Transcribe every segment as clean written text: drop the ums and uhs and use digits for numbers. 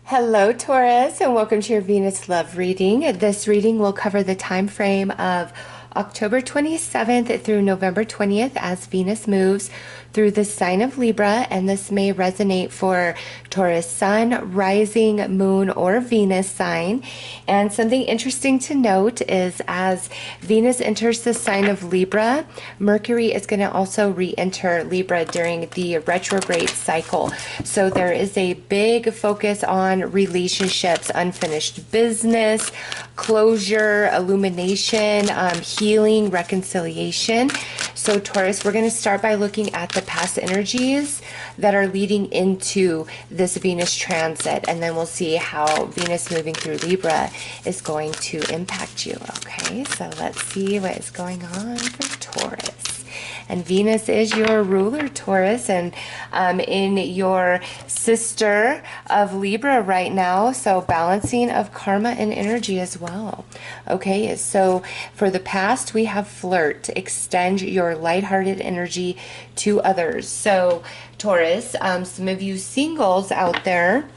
Hello, Taurus, and welcome to your Venus love reading. This reading will cover the time frame of October 27th through November 20th as Venus moves through the sign of Libra, and this may resonate for Taurus sun, rising, moon, or Venus sign. And something interesting to note is as Venus enters the sign of Libra, Mercury is going to also re-enter Libra during the retrograde cycle. So there is a big focus on relationships, unfinished business, closure, illumination, healing, reconciliation. So Taurus, we're going to start by looking at the past energies that are leading into this Venus transit, and then we'll see how Venus moving through Libra is going to impact you. Okay, so let's see what is going on for Taurus. And Venus is your ruler, Taurus, and in your sister of Libra right now, so balancing of karma and energy as well. Okay, so for the past, we have flirt. Extend your lighthearted energy to others. So Taurus, some of you singles out there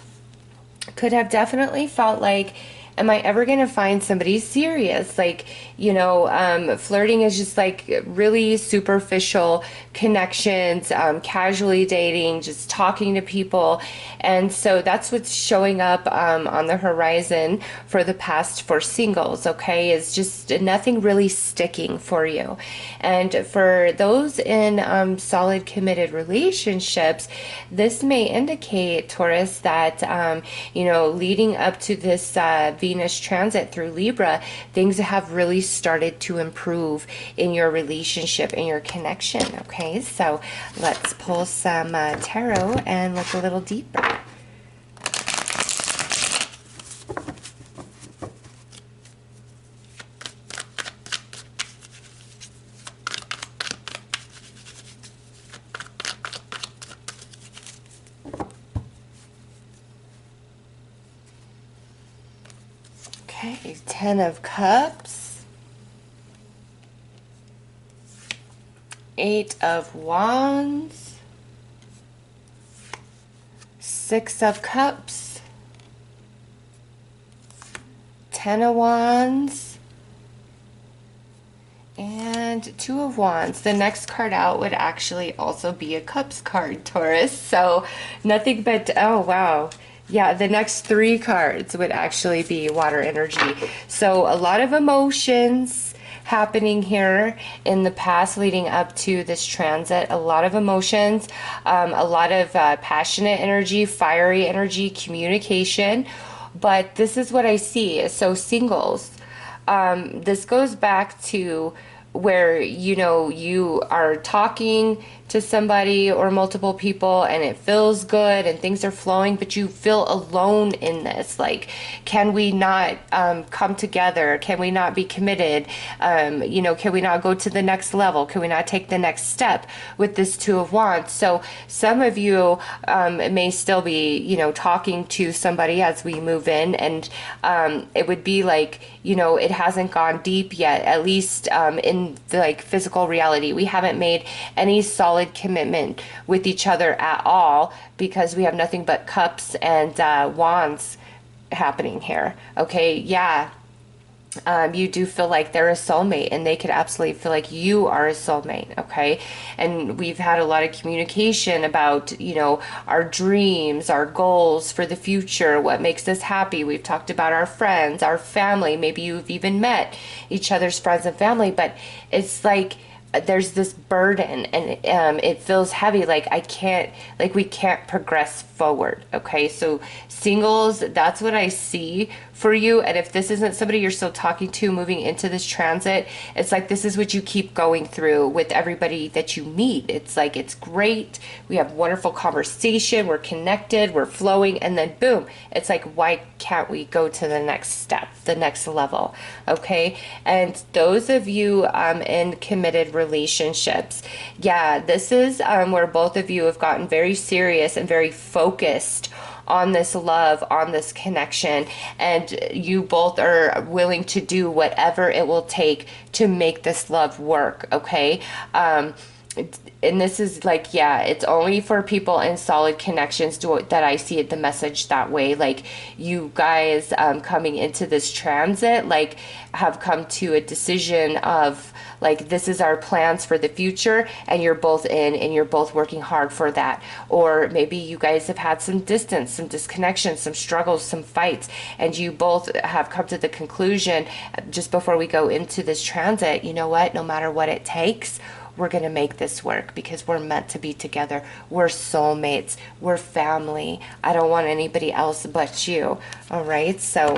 could have definitely felt like, am I ever going to find somebody serious? Like, flirting is just like really superficial connections, casually dating, just talking to people. And so that's what's showing up on the horizon for the past for singles, okay? Is just nothing really sticking for you. And for those in solid committed relationships, this may indicate, Taurus, that, leading up to this Venus transit through Libra, things have really started to improve in your relationship, in your connection, okay? So let's pull some tarot and look a little deeper. Okay, 10 of Cups, 8 of Wands, 6 of Cups, 10 of Wands, and 2 of Wands. The next card out would actually also be a Cups card, Taurus. So nothing but, oh wow. Yeah, the next 3 cards would actually be water energy. So a lot of emotions happening here in the past leading up to this transit. A lot of emotions, a lot of passionate energy, fiery energy, communication. But this is what I see. So singles, this goes back to where you are talking to somebody or multiple people and it feels good and things are flowing, but you feel alone in this. Like, can we not come together? Can we not be committed? Can we not go to the next level? Can we not take the next step with this 2 of Wands? So some of you may still be talking to somebody as we move in, and it would be like it hasn't gone deep yet, at least in the physical reality. We haven't made any solid commitment with each other at all because we have nothing but cups and wands happening here. Okay, yeah. You do feel like they're a soulmate, and they could absolutely feel like you are a soulmate, okay? And we've had a lot of communication about, our dreams, our goals for the future, what makes us happy. We've talked about our friends, our family. Maybe you've even met each other's friends and family, but it's like there's this burden, and it feels heavy, like we can't progress forward, okay? So singles, that's what I see for you. And if this isn't somebody you're still talking to moving into this transit, it's like this is what you keep going through with everybody that you meet. It's like, it's great, we have wonderful conversation, we're connected, we're flowing, and then boom, it's like, why can't we go to the next step, the next level? Okay, and those of you in committed relationships, yeah, this is where both of you have gotten very serious and very focused on this love, on this connection, and you both are willing to do whatever it will take to make this love work, okay? and this is like, yeah, it's only for people in solid connections that I see it, the message that way. Like you guys coming into this transit, like have come to a decision of like, this is our plans for the future, and you're both in and you're both working hard for that. Or maybe you guys have had some distance, some disconnection, some struggles, some fights, and you both have come to the conclusion just before we go into this transit, you know what, no matter what it takes, we're going to make this work because we're meant to be together. We're soulmates. We're family. I don't want anybody else but you. All right. So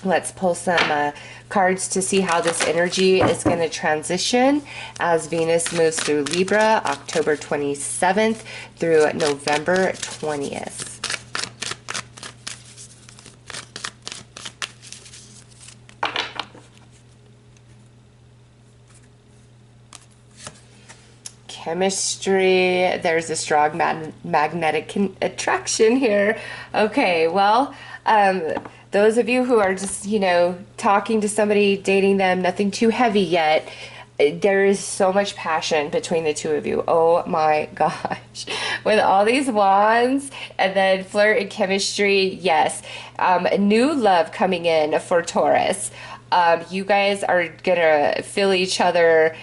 let's pull some cards to see how this energy is going to transition as Venus moves through Libra, October 27th through November 20th. Chemistry, there's a strong magnetic attraction here. Okay, well, those of you who are just, you know, talking to somebody, dating them, nothing too heavy yet, there is so much passion between the two of you. Oh my gosh. With all these wands and then flirt and chemistry, yes. New love coming in for Taurus. You guys are gonna feel each other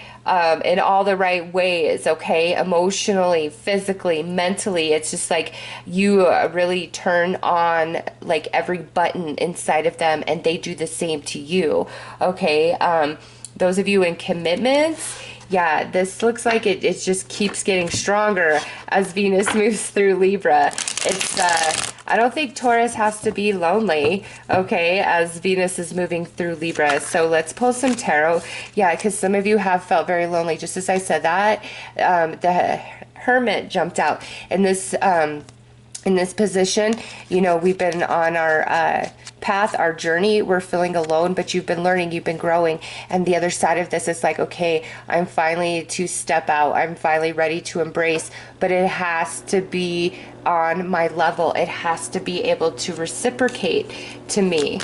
in all the right ways, okay? Emotionally, physically, mentally. It's just like you really turn on like every button inside of them and they do the same to you, okay? Those of you in commitments, yeah, this looks like it just keeps getting stronger as Venus moves through Libra. It's, I don't think Taurus has to be lonely, okay, as Venus is moving through Libra. So let's pull some tarot. Yeah, because some of you have felt very lonely. Just as I said that, the Hermit jumped out. In this position, you know, we've been on our path, our journey, we're feeling alone, but you've been learning, you've been growing. And the other side of this is like, okay, I'm finally to step out. I'm finally ready to embrace, but it has to be on my level. It has to be able to reciprocate to me.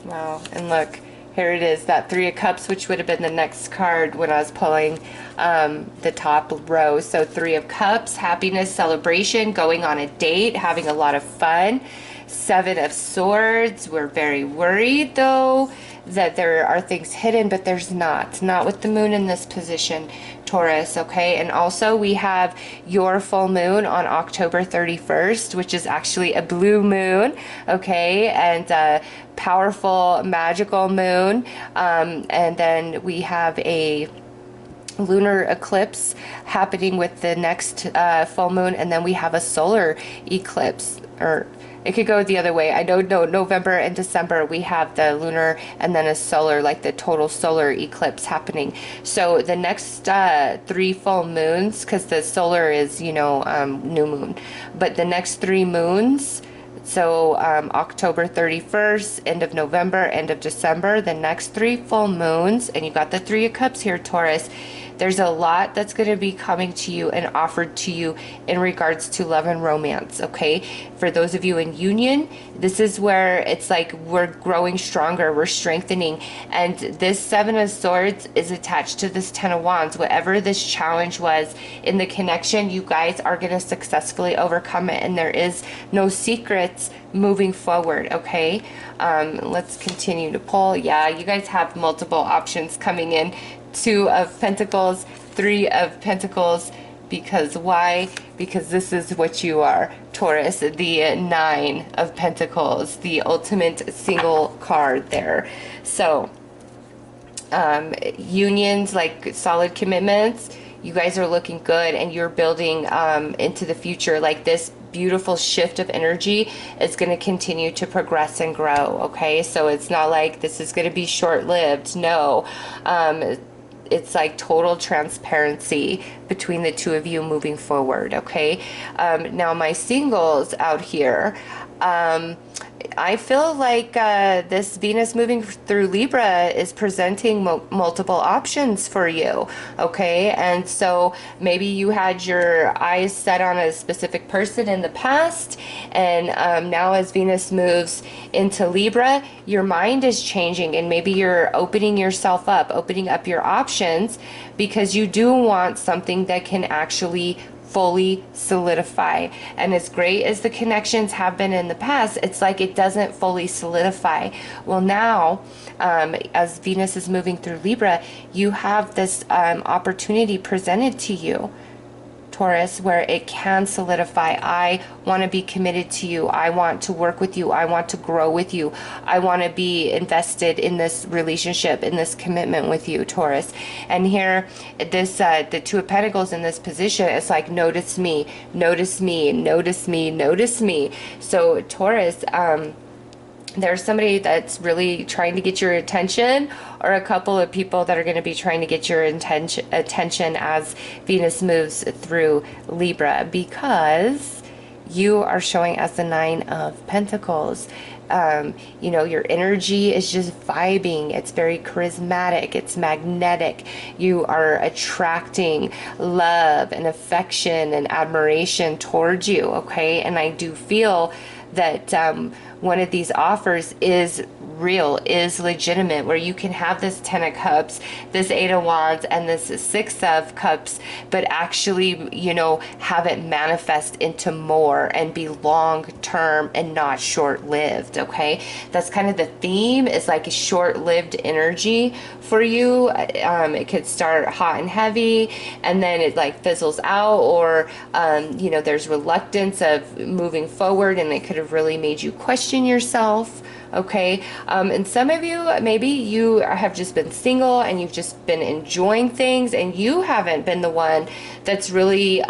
Wow, and look, here it is, that Three of Cups, which would have been the next card when I was pulling the top row. So Three of Cups, happiness, celebration, going on a date, having a lot of fun. Seven of Swords, we're very worried though that there are things hidden, but there's not with the moon in this position, Taurus, okay? And also we have your full moon on October 31st, which is actually a blue moon, okay? And powerful, magical moon. And then we have a lunar eclipse happening with the next full moon, and then we have a solar eclipse, or it could go the other way. I don't know, November and December we have the lunar and then a solar, like the total solar eclipse happening. So the next three full moons, because the solar is, you know, new moon, but the next three moons, so October 31st, end of November, end of December, the next three full moons, and you got the Three of Cups here, Taurus. There's a lot that's going to be coming to you and offered to you in regards to love and romance, okay? For those of you in union, this is where it's like we're growing stronger, we're strengthening, and this Seven of Swords is attached to this Ten of Wands. Whatever this challenge was in the connection, you guys are going to successfully overcome it, and there is no secrets moving forward, okay? Let's continue to pull. Yeah, you guys have multiple options coming in. Two of Pentacles, Three of Pentacles, because why? Because this is what you are, Taurus, the Nine of Pentacles, the ultimate single card there. So, unions, like solid commitments, you guys are looking good, and you're building into the future. Like this beautiful shift of energy is going to continue to progress and grow, okay? So it's not like this is going to be short-lived. No. It's like total transparency between the two of you moving forward, okay? Now my singles out here, I feel like this Venus moving through Libra is presenting multiple options for you, okay? And so maybe you had your eyes set on a specific person in the past, and now as Venus moves into Libra, your mind is changing, and maybe you're opening yourself up, opening up your options, because you do want something that can actually fully solidify. And as great as the connections have been in the past, it's like it doesn't fully solidify. Well, now, as Venus is moving through Libra, you have this opportunity presented to you, Taurus, where it can solidify. I want to be committed to you. I want to work with you. I want to grow with you. I want to be invested in this relationship, in this commitment with you, Taurus. And here, this the Two of Pentacles in this position, it's like, notice me, notice me, notice me, notice me. So Taurus, there's somebody that's really trying to get your attention, or a couple of people that are going to be trying to get your attention as Venus moves through Libra, because you are showing as the Nine of Pentacles. You know, your energy is just vibing. It's very charismatic. It's magnetic. You are attracting love and affection and admiration towards you, okay? And I do feel that one of these offers is real, is legitimate, where you can have this Ten of Cups, this Eight of Wands, and this Six of Cups, but actually, you know, have it manifest into more and be long term and not short lived, okay? That's kind of the theme, is like a short lived energy for you. It could start hot and heavy, and then it like fizzles out, or you know, there's reluctance of moving forward, and it could have really made you question yourself, okay? And some of you, maybe you have just been single and you've just been enjoying things, and you haven't been the one that's really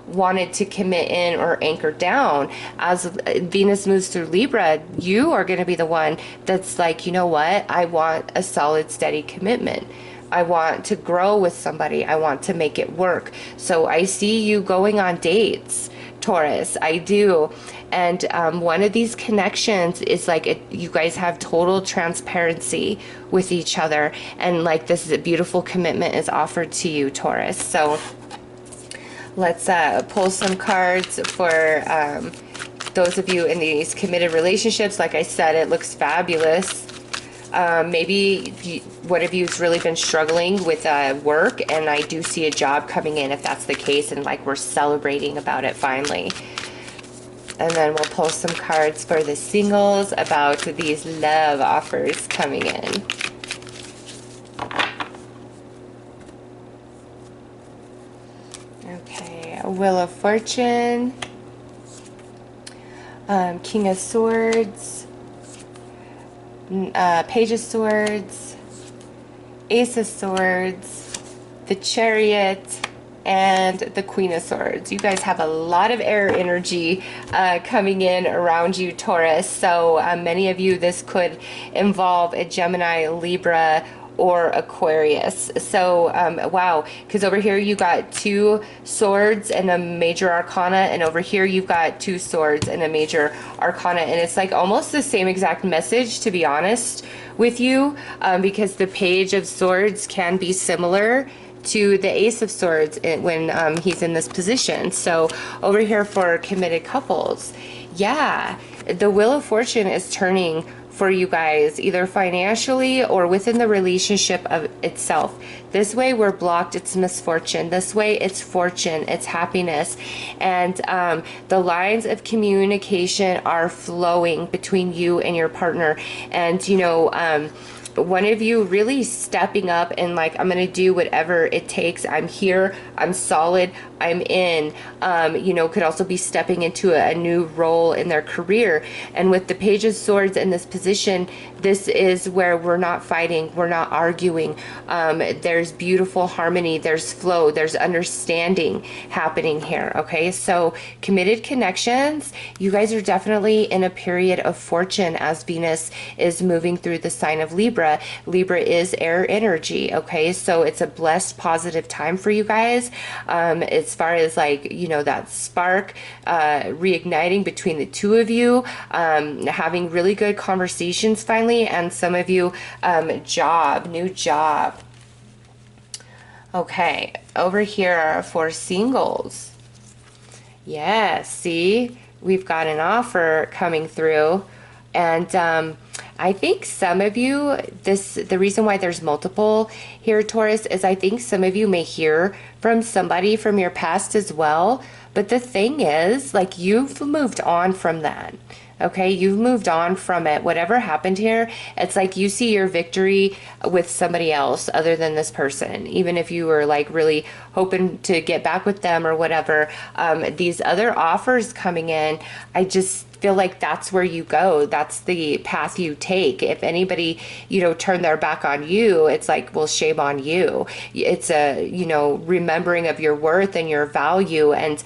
wanted to commit in or anchor down. As Venus moves through Libra, you are going to be the one that's like, you know what, I want a solid, steady commitment. I want to grow with somebody. I want to make it work. So I see you going on dates, Taurus. I do. And one of these connections is like you guys have total transparency with each other, and like this is a beautiful commitment is offered to you, Taurus. So let's pull some cards for those of you in these committed relationships. Like I said, it looks fabulous. Maybe one of you has really been struggling with work, and I do see a job coming in if that's the case, and like we're celebrating about it finally. And then we'll pull some cards for the singles about these love offers coming in. Okay, Wheel of Fortune, King of Swords, Page of Swords, Ace of Swords, the Chariot, and the Queen of Swords. You guys have a lot of air energy coming in around you, Taurus. So many of you, this could involve a Gemini, Libra, or Aquarius. So wow, because over here you got two swords and a major arcana, and over here you've got two swords and a major arcana, and it's like almost the same exact message, to be honest with you, because the Page of Swords can be similar to the Ace of Swords when he's in this position. So over here for committed couples, yeah, the Wheel of Fortune is turning for you guys, either financially or within the relationship of itself. This way we're blocked, it's misfortune. This way it's fortune, it's happiness. And the lines of communication are flowing between you and your partner. And you know, one of you really stepping up and like, I'm gonna do whatever it takes. I'm here, I'm solid, I'm in. You know, could also be stepping into a new role in their career. And with the Page of Swords in this position, this is where we're not fighting, we're not arguing. There's beautiful harmony, there's flow, there's understanding happening here, okay? So committed connections, you guys are definitely in a period of fortune as Venus is moving through the sign of Libra. Libra. Libra is air energy, okay? So it's a blessed, positive time for you guys. As far as like, you know, that spark reigniting between the two of you, having really good conversations finally, and some of you, new job. Okay, over here for singles. Yeah, see, we've got an offer coming through. And I think some of you, the reason why there's multiple here, Taurus, is I think some of you may hear from somebody from your past as well. But the thing is, like, you've moved on from that. Okay, you've moved on from it. Whatever happened here, it's like you see your victory with somebody else other than this person. Even if you were like really hoping to get back with them or whatever, these other offers coming in, I just feel like that's where you go. That's the path you take. If anybody, you know, turn their back on you, it's like, well, shame on you. It's a, you know, remembering of your worth and your value, and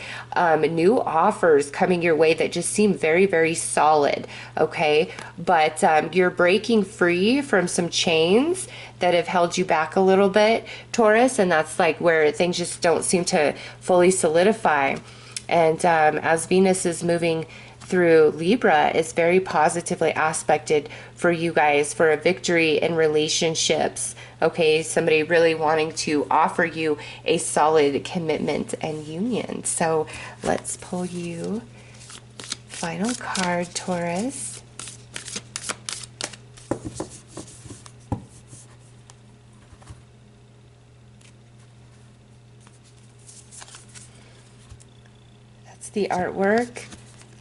new offers coming your way that just seem very, very solid. Okay. But you're breaking free from some chains that have held you back a little bit, Taurus. And that's like where things just don't seem to fully solidify. And as Venus is moving through Libra, is very positively aspected for you guys for a victory in relationships. Okay, somebody really wanting to offer you a solid commitment and union. So let's pull you final card, Taurus. That's the artwork.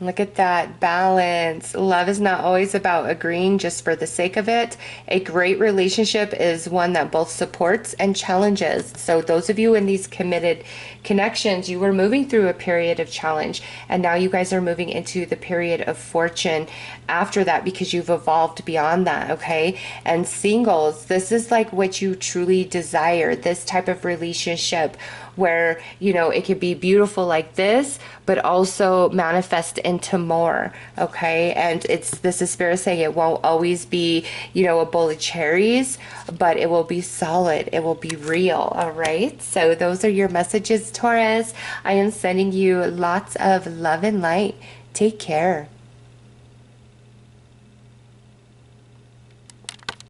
Look at that balance. Love is not always about agreeing just for the sake of it. A great relationship is one that both supports and challenges. So those of you in these committed connections, you were moving through a period of challenge, and now you guys are moving into the period of fortune after that because you've evolved beyond that, okay? And singles, this is like what you truly desire, this type of relationship where, you know, it could be beautiful like this, but also manifest into more, okay? And this is Spirit saying it won't always be, you know, a bowl of cherries, but it will be solid. It will be real, all right? So those are your messages, Taurus. I am sending you lots of love and light. Take care.